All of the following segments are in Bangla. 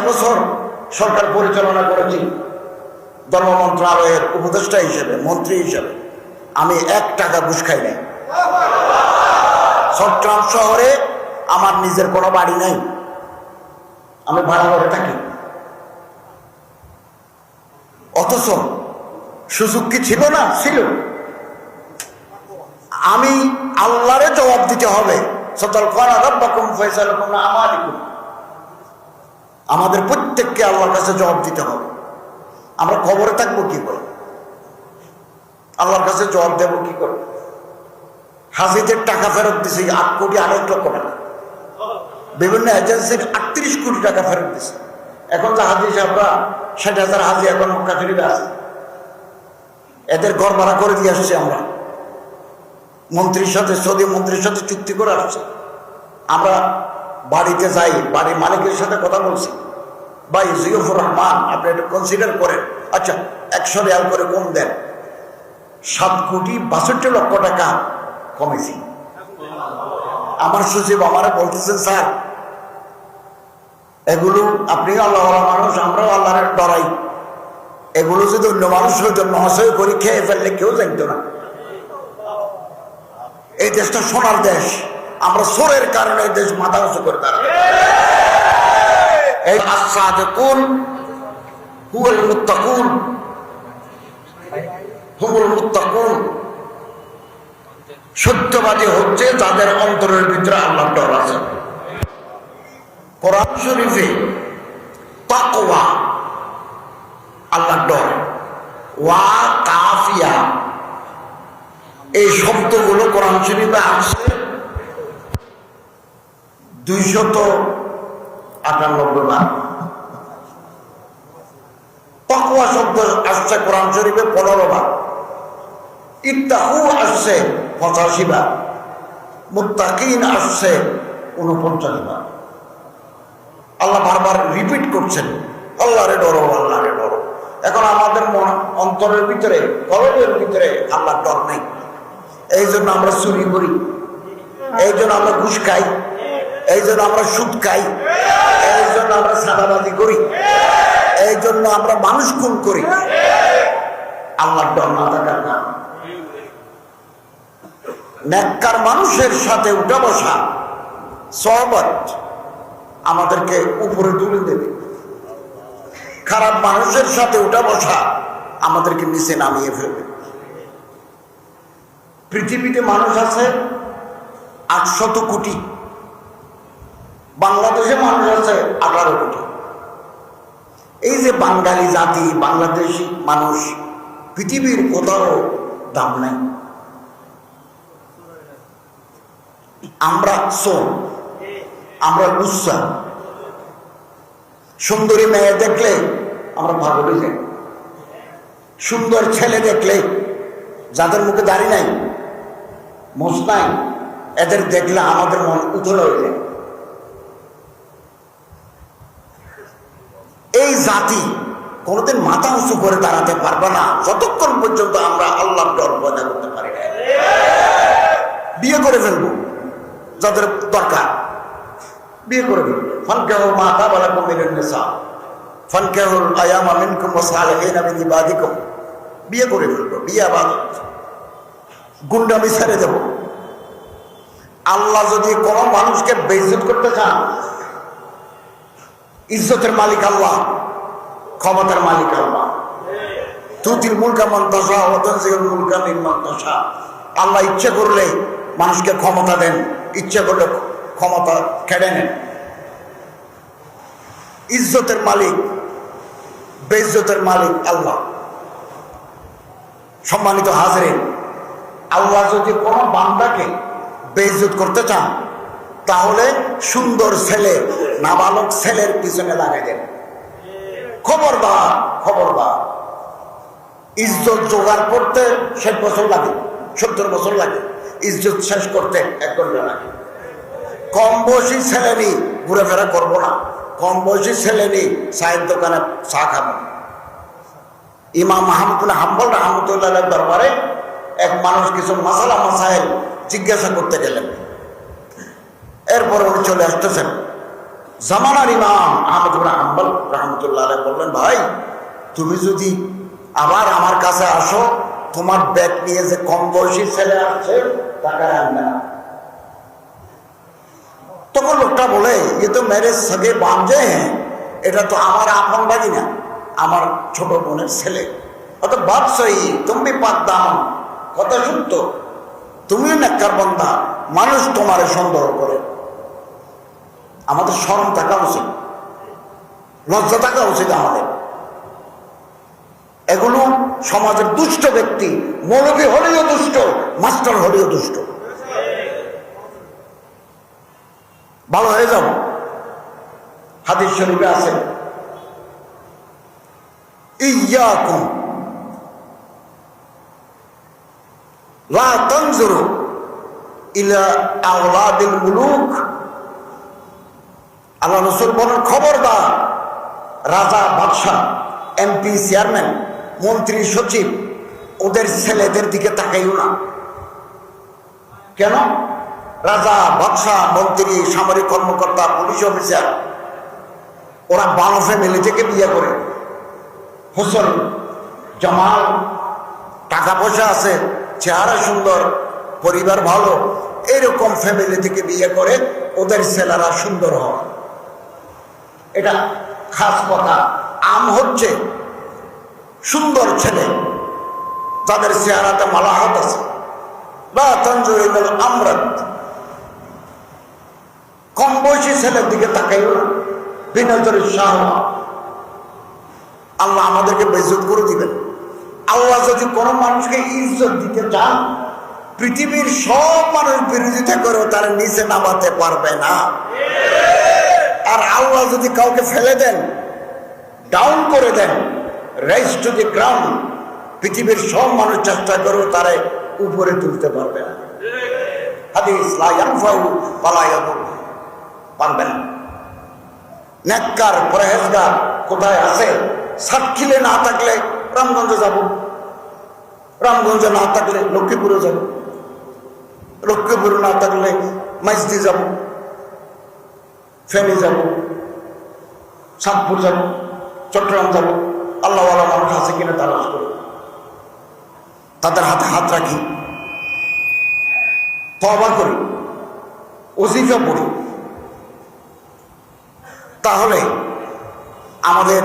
বছর সরকার পরিচালনা করেছি ধর্ম মন্ত্রণালয়ের উপদেষ্টা হিসেবে, মন্ত্রী হিসেবে। আমি 1 টাকা ঘুষ খাই নাই। চট্টগ্রাম শহরে আমার নিজের কোনো বাড়ি নাই, আমি ভাড়া ঘরে থাকি। অথচ সুযোগ কি ছিল না? ছিল। আমি আল্লাহরে জবাব দিতে হবে। আমাদের প্রত্যেককে আল্লাহর কাছে জবাব দিতে হবে। আমরা কবরে থাকবো কি করে? আল্লাহর কাছে জবাব দেব কি করে? হাজিদের টাকা ফেরত দিছি 8 কোটি 8 লক্ষ টাকা, বিভিন্ন এজেন্সির 38 কোটি টাকা ফেরত দিছে। এখন তো হাজি সাহেবরা 60,000 হাজি এখন মক্কা শরীফে আছে। এদের ঘর ভাড়া করে দিয়ে আসছি আমরা, মন্ত্রীর সাথে, সৌদি মন্ত্রীর সাথে চুক্তি করে আসছে। আমরা বাড়িতে যাই, বাড়ির মালিকের সাথে কথা বলছি, ভাই জিয়ফুর রহমান আপনি এটা কনসিডার করেন, আচ্ছা 100 রিয়াল করে কম দেন। 7 কোটি 62 লক্ষ টাকা কমেছি। আমার সচিব আমারে বলতেছেন, স্যার এগুলো আপনি আল্লাহ মানুষ, আমরাও আল্লাহর ডরাই, এগুলো যদি অন্য মানুষ হয়তো মহাশয় করে খেয়ে ফেললে কেউ জানতো না। এই দেশটা সোনার দেশ, আমরা সোরের কারণে এই দেশ মাথা উঁচু করে দাঁড়াবে। এই আস-সাদিকুন হুয়াল মুত্তাকুন, হুমুল মুত্তাকুন, সত্যবাদী হচ্ছে যাদের অন্তরের ভিতরে আল্লাহর ডর আছে। কোরআন শরীফে তাকওয়া আল্লাহর ডর, ওয়া কাফিয়া এই শব্দগুলো কোরআন শরীফে আসছে 298 বার। তাকওয়া শব্দ আসছে কোরআন শরীফে 15 বার। ইত্তাকু আসছে 85 বার। মুত্তাকিন আসছে 49 বার। আল্লাহ বারবার রিপিট করছেন, আল্লাহরে ডরো, আল্লাহরে ডরো। এখন আমাদের অন্তরের ভিতরে, কলবের ভিতরে আল্লাহর ডর নেই। এই জন্য আমরা চুরি করি, এই জন্য আমরা ঘুষ খাই, এই জন্য আমরা সুদ খাই, এই জন্য আমরা সাদাবাজি করি, এই জন্য আমরা মানুষ খুন করি। আল্লাহর ডর না থাকার কারণ। নেককার মানুষের সাথে উঠা বসা, সহবত আমাদেরকে উপরে তুলে দেবে। খারাপ মানুষের সাথে উঠা বসা আমাদেরকে নিচে নামিয়ে ফেলবে। পৃথিবীতে মানুষ আছে 800 কোটি, বাংলাদেশে মানুষ আছে 18 কোটি। এই যে বাঙালি জাতি, বাংলাদেশি মানুষ, পৃথিবীর কোথাও দাম নাই। আমরা সোম, আমরা গুচ্ছা। সুন্দরী মেয়ে দেখলে আমরা ভাবি যাই, সুন্দর ছেলে দেখলে, যাদের মুখে দাড়ি নাই, মোচ নাই, এদের দেখলে আমাদের মন উথল হয়ে যায়। এই জাতি কোনোদিন মাথা উঁচু করে দাঁড়াতে পারবে না যতক্ষণ পর্যন্ত আমরা আল্লাহর ডর পয়দা করতে পারি না। বিয়ে করে ফেলবো যাদের দরকার, বিয়ে করে ফেলবো। ফানকিহুল মা তাবা লাকুম মিনান নিসা ফানকিহুল আয়ামা মিনকুম ওয়াস-সালিহিনা মিন ইবাদিকুম। বিয়ে করে ফেলবো, বিয়ে ইবাদত, গুন্ডামি ছেড়ে দেব। আল্লাহ যদি কোনো মানুষকে বেইজ্জত করতে চান, ইজ্জতের মালিক আল্লাহ, ক্ষমতার মালিক আল্লাহ। তুতিল মুলকা মান তাশা ওয়া তানজিউল মুলকা মিম্মান তাশা। আল্লাহ ইচ্ছে করলে মানুষকে ক্ষমতা দেন, ইচ্ছে করলে ক্ষমতা কেড়ে নেন। ইজ্জতের মালিক, বেইজ্জতের মালিক আল্লাহ। সম্মানিত হাজরিন, আল্লাহ যদি কোনো বান্দাকে বেইজ্জত করতে চান, তাহলে সুন্দর ছেলে, নাবালক ছেলের পিছনে লাগাই দেন। খবরদার, খবরদার। ইজ্জত জোগাড় করতে 60 বছর লাগে, 70 বছর লাগে। ইজ্জত শেষ করতে 1 ঘন্টা লাগে। কম বয়সী ছেলে নিয়ে ঘুরেফেরা করবো না, কম বয়সী ছেলে নিয়ে চায়ের দোকানে চা খাবো। ইমাম আহমদ হাম্বল রহমতুল্লাহ দরবারে এক মানুষ কিছু মাসালা মাসাইল জিজ্ঞাসা করতে গেলেন। এরপরে উনি চলে আসতেছেন, জামানার ইমাম আহমদ ইবনে হাম্বল রাহমাতুল্লাহ আলাইহি বললেন, ভাই তুমি যদি আবার আমার কাছে আসো, তোমার ব্যাগ নিয়ে যে কম বয়সী ছেলে আসছে টাকা আনবে না। তখন লোকটা বলে, এ তো মেরে সগে বাঞ্জে হ্যাঁ, এটা তো আমার আপন ভাগি না, আমার ছোট বোনের ছেলে। অত বাদ সহি, তুমি পাক দাম, কথা শুনতো, তুমিও নেককার বান্দা, মানুষ তোমারে সন্দেহ করে। আমাদের শরম থাকা উচিত, লজ্জা থাকা উচিত আমাদের। এগুলো সমাজের দুষ্ট ব্যক্তি, মৌলবী হলেও দুষ্ট, মাস্টার হলেও দুষ্ট। ভালো হয়ে যাব। হাদিস শরীফে আছে, ইয়াকুম লা তানজুরু ইলা আওলাদিল মুলুক। আল্লাহ রাসূল বলেন, খবরদার রাজা, বাদশাহ, এমপি, চেয়ারম্যান, মন্ত্রী, সচিব, ওদের ছেলেদের দিকে তাকাইও না। কেন? রাজা, বাদশাহ, মন্ত্রী, সামরিক কর্মকর্তা, পুলিশ অফিসার, ওরা ভালো ফ্যামিলি থেকে বিয়ে করে, হোসেন, জামাল, টাকা পয়সা আছে, চেহারা সুন্দর, পরিবার ভালো, এরকম ফ্যামিলি থেকে বিয়ে করে ওদের ছেলেরা সুন্দর হয়। এটা খাস কথা। আম হচ্ছে সুন্দর ছেলে যাদের চেহারাতে মালাহাত আছে। বা তঞ্জুরিল আমরাত, কম বয়সী ছেলের দিকে তাকাইও না, বিনজরের শাহওয়া। আল্লাহ আমাদেরকে বেইজ্জত করে দিবেন। আল্লাহ যদি কোনো মানুষকে ইজ্জত দিতে চান, পৃথিবীর সব মানুষ বিরোধিতা করেও তার নিচে নামাতে পারবে না। আর আল্লাহ যদি কাউকে ফেলে দেন, ডাউন করে দেন, রাইজ টু দি গ্রাউন্ড, পৃথিবীর সব মানুষ চেষ্টা করেও তারে উপরে তুলতে পারবে না। হাদিস লা ইয়ানফাউ ওয়ালা ইয়াদুর, পারবে না। নেককার, পরহেজগার কোথায় আছে? সাতক্ষীরে না থাকলে রামগঞ্জে যাব, রামগঞ্জে না থাকলে লক্ষ্মীপুরে যাব, লক্ষ্মীপুরে না থাকলে মাইজদি যাব, ফেনী যাব, চাঁদপুর যাব, চট্টগ্রাম যাব। আল্লাহওয়ালা মানুষ আছে কিনা তালাশ করি, তাদের হাতে হাত রাখি, তওবা করি, ওজিফা পড়ি, তাহলে আমাদের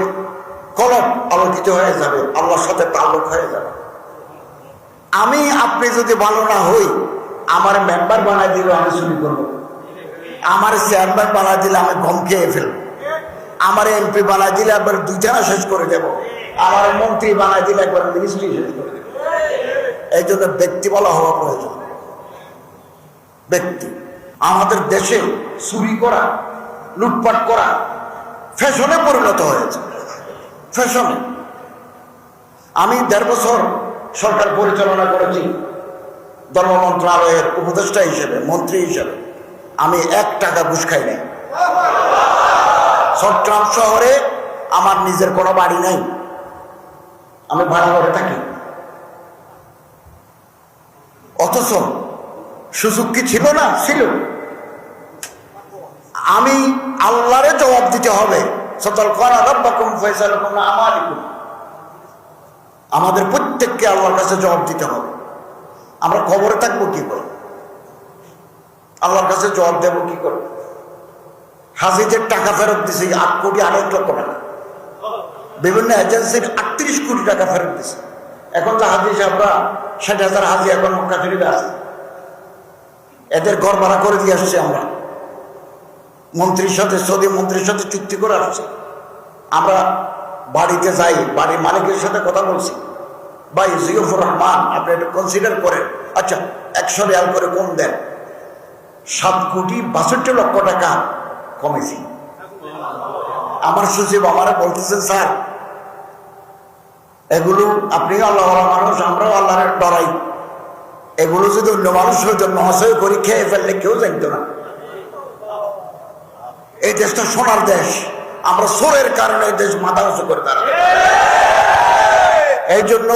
কলব আলোকিত হয়ে যাবে, আল্লাহর সাথে তাল্লুক হয়ে যাবে। আমি আপনি যদি ভালো না হই, আমার মেম্বার বানাই দিলে আমি চুরি করবো, আমার চেয়ারম্যান বানাই দিলে আমি গম খেয়ে ফেলবো, আমার এমপি বানাই দিলে একবার দুইটানা শেষ করে দেবো, আমার মন্ত্রী বানাই দিলে একবার মিনিস্ট্রি শেষ করে দেবো। এই জন্য ব্যক্তি বলা হওয়া প্রয়োজন। ব্যক্তি, আমাদের দেশে চুরি করা, লুটপাট করা ফ্যাশনে পরিণত হয়েছে, ফ্যাশনে। আমি 1.5 বছর সরকার পরিচালনা করেছি ধর্ম মন্ত্রণালয়ের উপদেষ্টা হিসেবে, মন্ত্রী হিসেবে। আমি 1 টাকা ঘুষ খাই নাই। চট্টগ্রাম শহরে আমার নিজের কোনো বাড়ি নাই, আমি ভাড়া ঘরে থাকি। অথচ সুযোগ কি ছিল না? ছিল। আমি আল্লাহরে জবাব দিতে হবে। আমাদের প্রত্যেককে আল্লাহর কাছে জবাব দিতে হবে। আমরা কবরে থাকবো কি করে? আল্লাহর কাছে জবাব দেবো কি করে? হাজিদের টাকা ফেরত দিছি 8 কোটি 8 লক্ষ টাকা, বিভিন্ন এজেন্সির 38 কোটি টাকা ফেরত দিছে। এখন তো হাজি সাহেবরা 60,000 হাজি এখন মক্কা শরীফে আছে, এদের ঘর ভাড়া করে দিয়ে আসছে। আমরা মন্ত্রীর সাথে, সৌদি মন্ত্রীর সাথে চুক্তি করে আসছি। আমরা বাড়িতে যাই, বাড়ির মালিকের সাথে কথা বলছি, ভাই জিয়ফুর রহমান আপনি একটু কনসিডার করেন, আচ্ছা 100 রিয়াল করে কম দেন। 7 কোটি 62 লক্ষ টাকা কমেছি। আমার সচিব আমারে বলতেছেন, স্যার এগুলো আপনি আল্লাহ মানুষ, আমরাও আল্লাহর ডরাই, এগুলো যদি অন্য মানুষ হয়তো নহসয় করে খেয়ে ফেললে কেউ জানতো না। এই দেশটা সোনার দেশ, আমরা চোরের কারণে এই দেশ মাথা উঁচু করে দাঁড়াবে। এই জন্য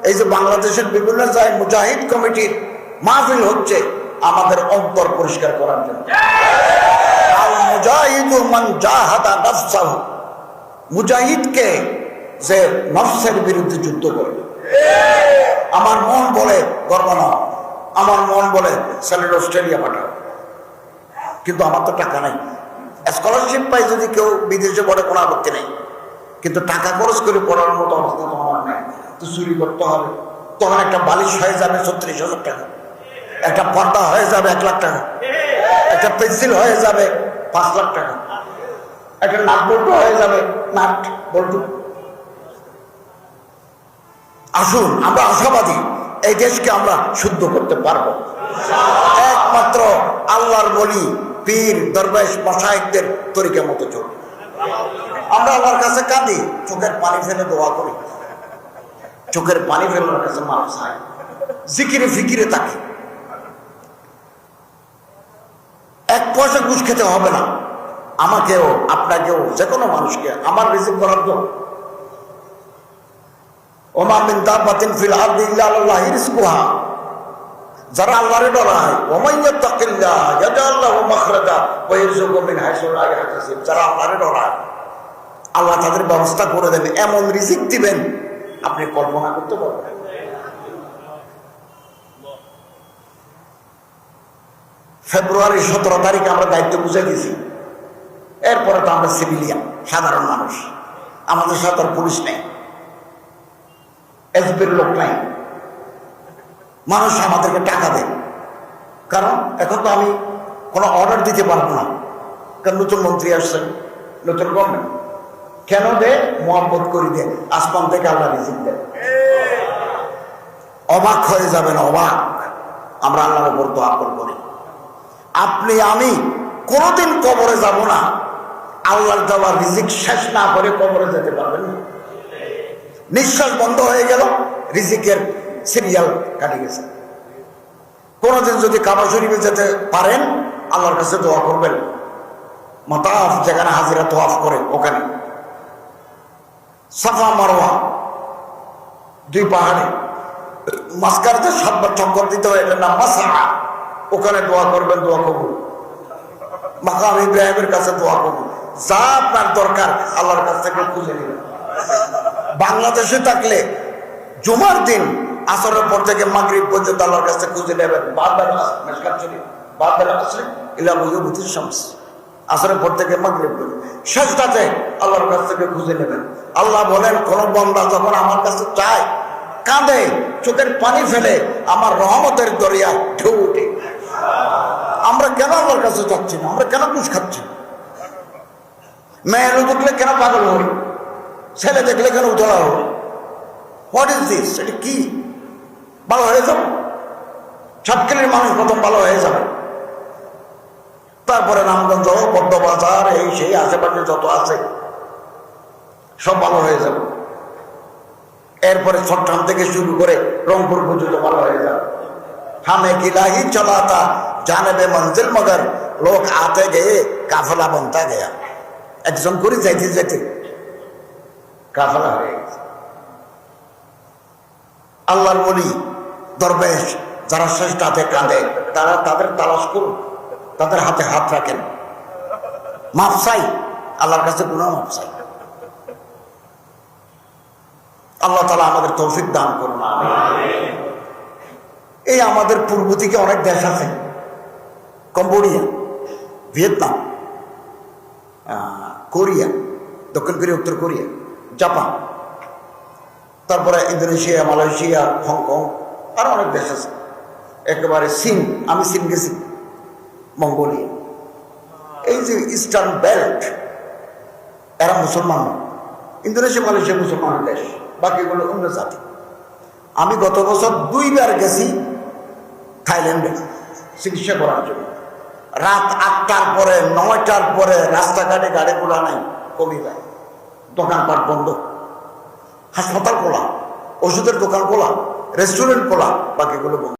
এই যে বাংলাদেশের বিভিন্ন জায়গায় মুজাহিদ কমিটির মাহফিল হচ্ছে আমাদের অন্তর পরিষ্কার করার জন্য। মুজাহিদু মান জাহাদা নাফসাহু, মুজাহিদকে যে নফসের বিরুদ্ধে যুদ্ধ করে। আমার মন বলে গর্ব না, আমার মন বলে ছেলের অস্ট্রেলিয়া পাঠাও, কিন্তু আমার তো টাকা নাই। স্কলারশিপ পাই যদি কেউ বিদেশে পড়ে কোনো আপত্তি নেই, কিন্তু টাকা খরচ করে পড়ার মতো অবস্থা তো আমার নাই। তো চুরি করতে হবে, তখন একটা বালিশ হয়ে যাবে 36,000 টাকা, একটা পর্দা হয়ে যাবে 1 লাখ টাকা, একটা পেন্সিল হয়ে যাবে 5 লাখ টাকা, একটা নাট বল্টু হয়ে যাবে, নাট বল্টু। আসুন আমরা আশাবাদী, এই দেশকে আমরা শুদ্ধ করতে পারবো একমাত্র আল্লাহর বলি পীর দরবেশ মাশায়েখদের তরিকা মতো চলবে। আমরা আল্লাহর কাছে কাঁদি, চোখের পানি ফেলে দোয়া করি, চোখের পানি ফেলে ওর কাছে মাফ চাই, জিকিরে ফিকিরে থাকি। 1 পয়সা ঘুষ খেতে হবে না, আমাকেও আপনাকেও যে কোনো মানুষকে। আমার রিজিক বরাদ্দ, ওমা মিন দাব্বাতিন ফিল আরদি ইল্লা আলাল্লাহি রিজকুহা। যারা আল্লাহরে ডরায়, ওমান ইয়াত্তাকিল্লাহ ইয়াজআল লাহু মাখরাজা ওয়া ইয়ারযুকহু মিন হাইসু লা ইয়াহতাসিব, যারা আল্লাহরে ডরায় আল্লাহ তাদের ব্যবস্থা করে দেবেন, এমন রিজিক দিবেন আপনি কল্পনা করতে পারবেন। ফেব্রুয়ারি 17 তারিখে আমরা দায়িত্ব বুঝে গেছি, এরপরে তো আমরা সিভিলিয়ান সাধারণ মানুষ, আমাদের সাথে আর পুলিশ নেই, এসবির লোক নাই, মানুষ আমাদেরকে টাকা দেয়। কারণ এখন তো আমি কোনো অর্ডার দিতে পারবো না, কারণ নতুন মন্ত্রী আসছেন, নতুন গভর্নমেন্ট। কেন দে? মোহাম্মত করি দে, আসমান থেকে আল্লাহ রিজিক দেয়। অবাক হয়ে যাবেন, অবাক। আমরা আল্লাহর উপর দোয়া করবো না। আপনি আমি কোনোদিন কবরে যাব না, আল্লাহর দেওয়া রিজিক শেষ না করে কবরে যেতে পারবেন না। নিঃশ্বাস বন্ধ হয়ে গেল, রিজিকের সিরিয়াল কাটে গেছে। কোনোদিন যদি কাবা শরীফে যেতে পারেন, আল্লাহর কাছে দোয়া করবেন, মাতাফ যেখানে হাজিরা তোয়াফ করে ওখানে, সাফা মারওয়া 2 পাহাড়ে মাঝখানে 7 বার চক্কর দিতে হয়, এটার নাম মাসা। ওখানে দোয়া করবেন, দোয়া কবুল। মাকাম ইব্রাহিমের কাছে দোয়া কবুল। যা আপনার দরকার আল্লাহর কাছ থেকে খুঁজে নেবেন। বাংলাদেশে থাকলে জুমার দিন আসরের পর থেকে মাগরিব পর্যন্ত আল্লাহর কাছে খুঁজে নেবেন। আসরের পর থেকে মাগরিব শেষটাতে আল্লাহর কাছ থেকে খুঁজে নেবেন। আল্লাহ বলেন, কোন বান্দা যখন আমার কাছে চায়, কাঁদে, চোখের পানি ফেলে, আমার রহমতের দরিয়া ঢেউ উঠে। আমরা কেন আল্লাহর কাছে যাচ্ছি না? আমরা কেন ঘুষ খাচ্ছি? মেয়ে দেখলে কেন পাগল হই? ছেলে দেখলে কেন উতলা হই? What is this? এটা কি? ভালো হয়ে যাবে, সাতক্ষীরার মানুষ প্রথম ভালো হয়ে যাবে, তারপরে রামগঞ্জ, পদ্মবাজার, এই সেই আশেপাশে যত আছে সব ভালো হয়ে যাবে। এরপরে চট্টগ্রাম থেকে শুরু করে রংপুর পর্যন্ত ভালো হয়ে যাবে। হামে কিলাহি চলাতা জানেবে মঞ্জিল, মগর লোক আতে গিয়ে কাফেলা বনতা গেয়া। একজন করে যাইতে যেতে কাফেলা হয়ে গেছে। আল্লাহর ওলি দরবেশ যারা শেষটাতে কাঁদে, তারা তাদের তালাশ করুন, তাদের হাতে হাত রাখেন, মাফ চাই, আল্লাহর কাছে গুনাহ মাফ চাই। আল্লাহ তাআলা আমাদের তৌফিক দান করুন। এই আমাদের পূর্ব দিকে অনেক দেশ আছে, কম্বোডিয়া, ভিয়েতনাম, কোরিয়া, দক্ষিণ কোরিয়া, উত্তর কোরিয়া, জাপান, তারপরে ইন্দোনেশিয়া, মালয়েশিয়া, হংকং, আরো অনেক দেশ আছে। একেবারে চীন, আমি চীন গেছি, মঙ্গোলিয়া, এই যে ইস্টার্ন বেল্ট, এরা মুসলমান। ইন্দোনেশিয়া, মালয়েশিয়া মুসলমানের দেশ, বাকিগুলো অন্য জাতি। আমি গত বছর 2 বার গেছি থাইল্যান্ডে চিকিৎসা করার জন্য। রাত 8টার পরে 9টার পরে রাস্তাঘাটে গাড়ি ঘোড়া নাই, কমে যায়, দোকানপাট বন্ধ, হাসপাতাল খোলা, ওষুধের দোকান খোলা, রেস্টুরেন্ট খোলা, বাকিগুলো বন্ধ।